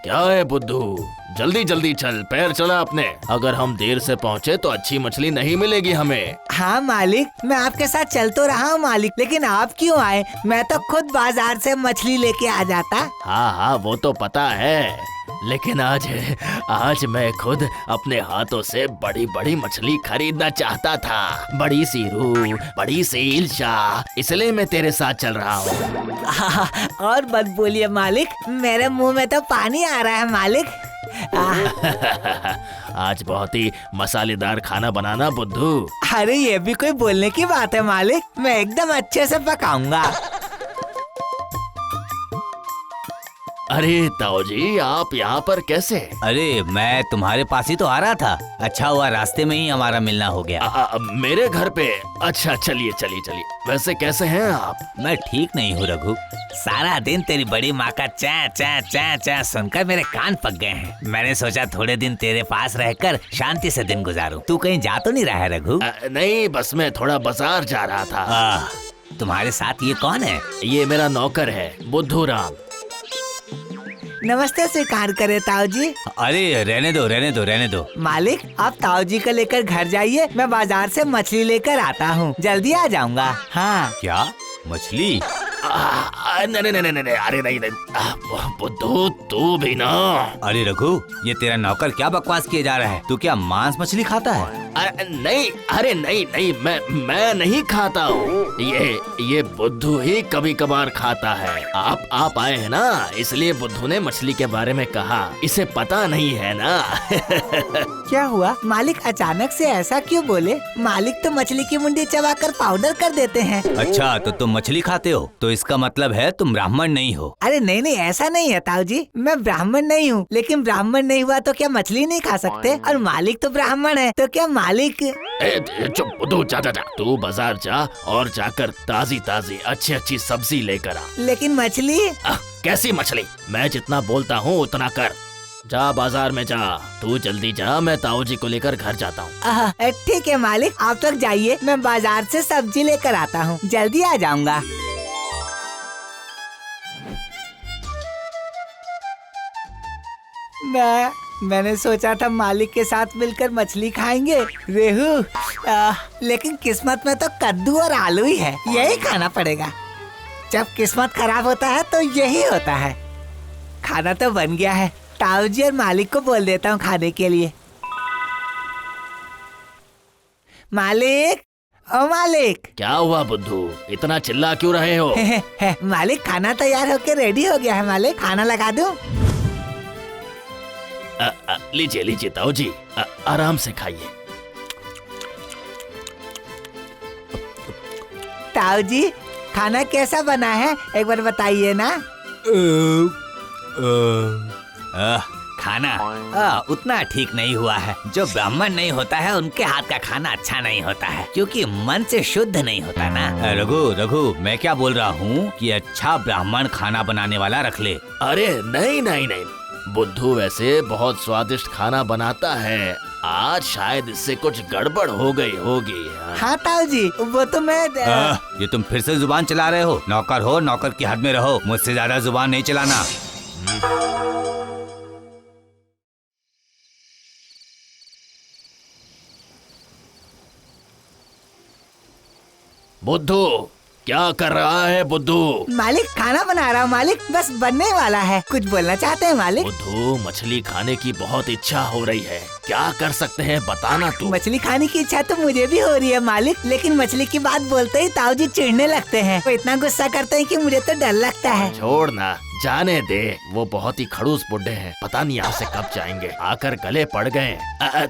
क्या है बुद्धू, जल्दी जल्दी चल, पैर चला अपने। अगर हम देर से पहुँचे तो अच्छी मछली नहीं मिलेगी हमें। हाँ मालिक, मैं आपके साथ चल तो रहा हूँ मालिक, लेकिन आप क्यों आए? मैं तो खुद बाजार से मछली लेके आ जाता। हाँ हाँ वो तो पता है, लेकिन आज मैं खुद अपने हाथों से बड़ी बड़ी मछली खरीदना चाहता था। बड़ी सी रूह, बड़ी सी इल्शा, इसलिए मैं तेरे साथ चल रहा हूँ। और मत बोलिए मालिक, मेरे मुंह में तो पानी आ रहा है मालिक। आज बहुत ही मसालेदार खाना बनाना बुद्धू। अरे ये भी कोई बोलने की बात है मालिक, मैं एकदम अच्छे से पकाऊंगा। अरे ताऊ जी, आप यहाँ पर कैसे? अरे मैं तुम्हारे पास ही तो आ रहा था। अच्छा हुआ रास्ते में ही हमारा मिलना हो गया। मेरे घर पे? अच्छा चलिए चलिए चलिए। वैसे कैसे हैं आप? मैं ठीक नहीं हूँ रघु। सारा दिन तेरी बड़ी माँ का चा चा चा चा सुनकर मेरे कान पक गए हैं। मैंने सोचा थोड़े दिन तेरे पास रहकर शांति से दिन गुजारूं। तू कहीं जा तो नहीं रहा है रघु? नहीं, बस मैं थोड़ा बाजार जा रहा था। तुम्हारे साथ ये कौन है? ये मेरा नौकर है, बुद्धू राम। नमस्ते स्वीकार करे ताऊ जी। अरे रहने दो रहने दो रहने दो। मालिक आप ताऊ जी को लेकर घर जाइए, मैं बाजार से मछली लेकर आता हूँ, जल्दी आ जाऊंगा। हाँ। क्या मछली? नहीं नहीं नहीं नहीं, अरे नहीं नहीं बुद्धू, तू भी ना। अरे रघु, ये तेरा नौकर क्या बकवास किए जा रहा है? तू क्या मांस मछली खाता है? नहीं, अरे नहीं नहीं, मैं नहीं खाता हूँ। ये बुद्धू ही कभी कभार खाता है। आप आए हैं ना, इसलिए बुद्धू ने मछली के बारे में कहा। इसे पता नहीं है ना। क्या हुआ मालिक, अचानक से ऐसा क्यों बोले? मालिक तो मछली की मुंडी चबाकर पाउडर कर देते हैं। अच्छा तो तुम मछली खाते हो, तो इसका मतलब है तुम ब्राह्मण नहीं हो। अरे नहीं नहीं, ऐसा नहीं है ताऊ जी, मैं ब्राह्मण नहीं हूँ, लेकिन ब्राह्मण नहीं हुआ तो क्या मछली नहीं खा सकते? और मालिक तो ब्राह्मण है, तो क्या मालिक? चुप बुद्धू, जा जा जा, तू बाजार जा और जाकर ताजी ताजी अच्छी अच्छी सब्जी लेकर आ। लेकिन मछली? कैसी मछली? मैं जितना बोलता हूँ उतना कर। जा बाजार में जा, तू जल्दी जा, मैं ताऊ जी को लेकर घर जाता हूँ। ठीक है मालिक, आप तक जाइए, मैं बाजार से सब्जी लेकर आता हूँ, जल्दी आ जाऊंगा। मैंने सोचा था मालिक के साथ मिलकर मछली खाएंगे, रेहू, लेकिन किस्मत में तो कद्दू और आलू ही है, यही खाना पड़ेगा। जब किस्मत खराब होता है तो यही होता है। खाना तो बन गया है, ताऊ जी और मालिक को बोल देता हूँ खाने के लिए। मालिक, ओ मालिक। क्या हुआ बुद्धू, इतना चिल्ला क्यों रहे हो? मालिक खाना तैयार होके रेडी हो गया है मालिक, खाना लगा दूं? लीजिए लीजिए ताऊ जी, आराम से खाइए। ताऊ जी खाना कैसा बना है, एक बार बताइए ना। खाना उतना ठीक नहीं हुआ है। जो ब्राह्मण नहीं होता है उनके हाथ का खाना अच्छा नहीं होता है, क्योंकि मन से शुद्ध नहीं होता ना। रघु मैं क्या बोल रहा हूँ कि अच्छा ब्राह्मण खाना बनाने वाला रख ले। अरे नहीं नहीं नहीं, बुद्धू वैसे बहुत स्वादिष्ट खाना बनाता है, आज शायद इससे कुछ गड़बड़ हो गई होगी। हाँ ताऊ जी, वो तो मैं ये तुम फिर से जुबान चला रहे हो। नौकर हो, नौकर की हद में रहो, मुझसे ज्यादा जुबान नहीं चलाना। बुद्धू क्या कर रहा है बुद्धू? मालिक खाना बना रहा हूँ मालिक, बस बनने वाला है। कुछ बोलना चाहते हैं मालिक? बुद्धू मछली खाने की बहुत इच्छा हो रही है, क्या कर सकते हैं बताना तू। मछली खाने की इच्छा तो मुझे भी हो रही है मालिक, लेकिन मछली की बात बोलते ही ताऊ जी चिढ़ने लगते हैं। वो इतना गुस्सा करते हैं कि मुझे तो डर लगता है। छोड़ ना, जाने दे, वो बहुत ही खड़ूस बुड्ढे हैं, पता नहीं यहाँ से कब जाएंगे, आकर गले पड़ गए।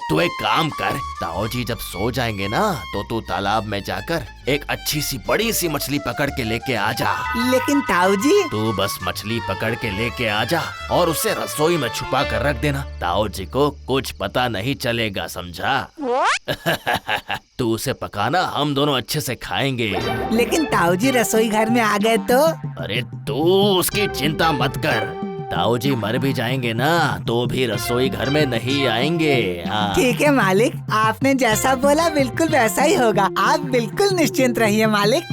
तू एक काम कर, ताऊ जी जब सो जाएंगे ना तो तू तालाब में जाकर एक अच्छी सी बड़ी सी मछली पकड़ के लेके आ जा। लेकिन ताऊ जी। तू बस मछली पकड़ के लेके आ जा और उसे रसोई में छुपा कर रख देना, ताऊ जी को कुछ पता नहीं चलेगा, समझा? तू उसे पकाना, हम दोनों अच्छे से खाएंगे। लेकिन ताऊ जी रसोई घर में आ गए तो? अरे तू उसकी चिंता मत कर, ताऊ जी मर भी जाएंगे ना तो भी रसोई घर में नहीं आएंगे। ठीक है मालिक, आपने जैसा बोला बिल्कुल वैसा ही होगा, आप बिल्कुल निश्चिंत रहिए मालिक।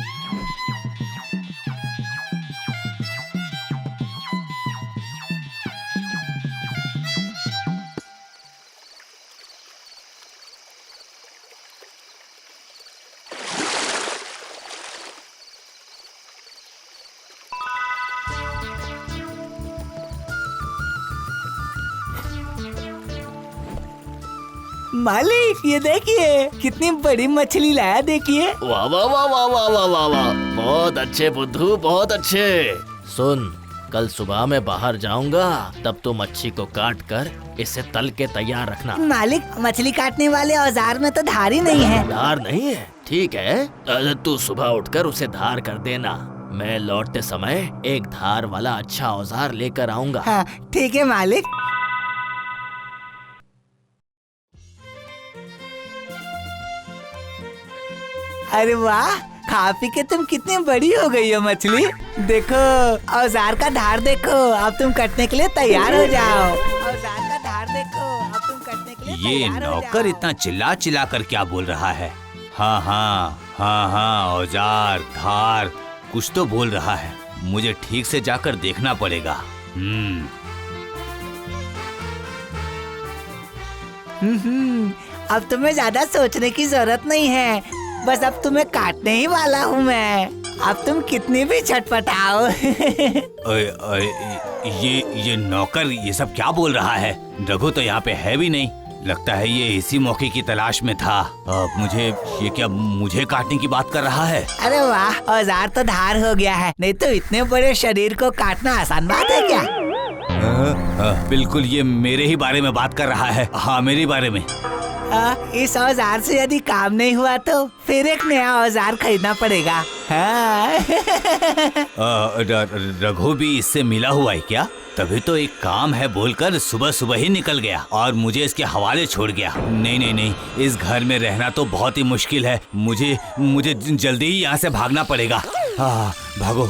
मालिक ये देखिए कितनी बड़ी मछली लाया, देखिए। वाह वाह वाह वाह वाह वाह वाह वाह, बहुत अच्छे बुद्धू, बहुत अच्छे। सुन, कल सुबह मैं बाहर जाऊंगा, तब तो मच्छी को काट कर इसे तल के तैयार रखना। मालिक मछली काटने वाले औजार में तो धार ही नहीं है। धार नहीं है? ठीक है, तू सुबह उठकर उसे धार कर देना। मैं लौटते समय एक धार वाला अच्छा औजार लेकर आऊंगा। हाँ ठीक है मालिक। अरे वाह, खा पी के तुम कितनी बड़ी हो गई हो मछली। देखो औजार का धार देखो, अब तुम कटने के लिए तैयार हो जाओ। औजार का धार देखो, अब तुम कटने के लिए ये तैयार हो नौकर जाओ। इतना चिल्ला चिल्ला कर क्या बोल रहा है? हाँ हाँ हाँ हाँ, औजार धार कुछ तो बोल रहा है। मुझे ठीक से जाकर देखना पड़ेगा। अब तुम्हें ज्यादा सोचने की जरूरत नहीं है, बस अब तुम्हें काटने ही वाला हूँ मैं। अब तुम कितनी भी छटपटाओ। ये नौकर ये सब क्या बोल रहा है? रघु तो यहाँ पे है भी नहीं। लगता है ये इसी मौके की तलाश में था। ये क्या मुझे काटने की बात कर रहा है? अरे वाह, औजार तो धार हो गया है, नहीं तो इतने बड़े शरीर को काटना आसान बात है क्या? बिल्कुल, ये मेरे ही बारे में बात कर रहा है। हाँ, मेरे बारे में। इस औजार से यदि काम नहीं हुआ तो फिर एक नया औजार खरीदना पड़ेगा। हाँ। रघु भी इससे मिला हुआ है क्या? तभी तो एक काम है बोलकर सुबह सुबह ही निकल गया और मुझे इसके हवाले छोड़ गया। नहीं नहीं नहीं, इस घर में रहना तो बहुत ही मुश्किल है। मुझे जल्दी ही यहाँ से भागना पड़ेगा। भागो।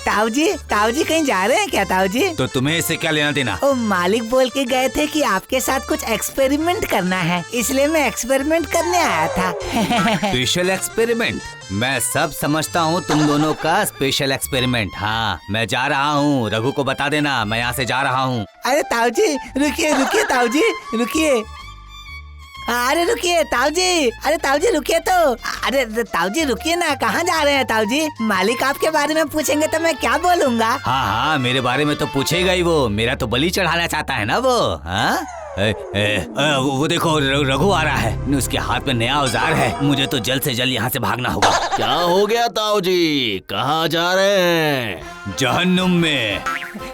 ताऊ जी कहीं जा रहे हैं क्या ताऊ जी? तो तुम्हें इससे क्या लेना देना? ओ, मालिक बोल के गए थे कि आपके साथ कुछ एक्सपेरिमेंट करना है, इसलिए मैं एक्सपेरिमेंट करने आया था। Special experiment? मैं सब समझता हूँ तुम दोनों का स्पेशल एक्सपेरिमेंट। हाँ, मैं जा रहा हूँ, रघु को बता देना मैं यहाँ से जा रहा हूँ। अरे ताऊ जी रुकिए ताऊ जी रुकिए। अरे रुकिए ताऊ जी, अरे ताऊ जी रुकिए तो। अरे ताऊ जी रुकिए ना, कहाँ जा रहे हैं ताऊ जी? मालिक आपके बारे में पूछेंगे तो मैं क्या बोलूँगा? हाँ हाँ, मेरे बारे में तो पूछेगा ही वो। मेरा तो बलि चढ़ाना चाहता है ना वो। हाँ, वो देखो रघु आ रहा है, उसके हाथ में नया औजार है। मुझे तो जल्द से जल्द यहाँ से भागना होगा। क्या हो गया ताऊ जी, कहाँ जा रहे हैं? जहन्नुम में।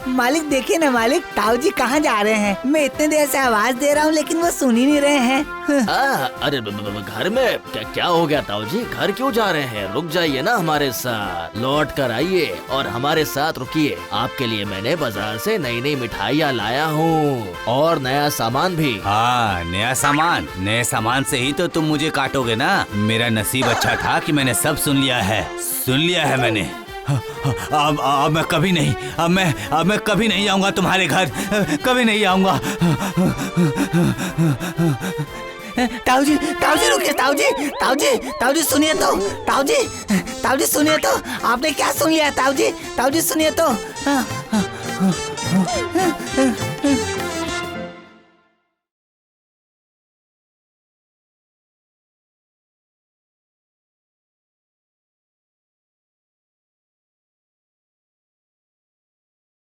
मालिक देखिए ना मालिक, ताऊ जी कहाँ जा रहे हैं? मैं इतने देर से आवाज दे रहा हूँ लेकिन वो सुन ही नहीं रहे हैं। अरे घर में क्या हो गया ताऊ जी? घर क्यों जा रहे हैं? रुक जाइए ना हमारे साथ, लौट कर आइए और हमारे साथ रुकिए। आपके लिए मैंने बाजार से नई नई मिठाइयाँ लाया हूँ और नया सामान भी। हाँ, नया सामान? नए सामान से ही तो तुम मुझे काटोगे ना। मेरा नसीब अच्छा था कि मैंने सब सुन लिया है मैंने। अब मैं कभी नहीं, अब मैं कभी नहीं आऊंगा तुम्हारे घर, कभी नहीं आऊंगा। ताऊ जी रुकिए, ताऊ जी सुनिए तो, ताऊ जी सुनिए तो, आपने क्या सुन लिया? ताऊ जी सुनिए तो।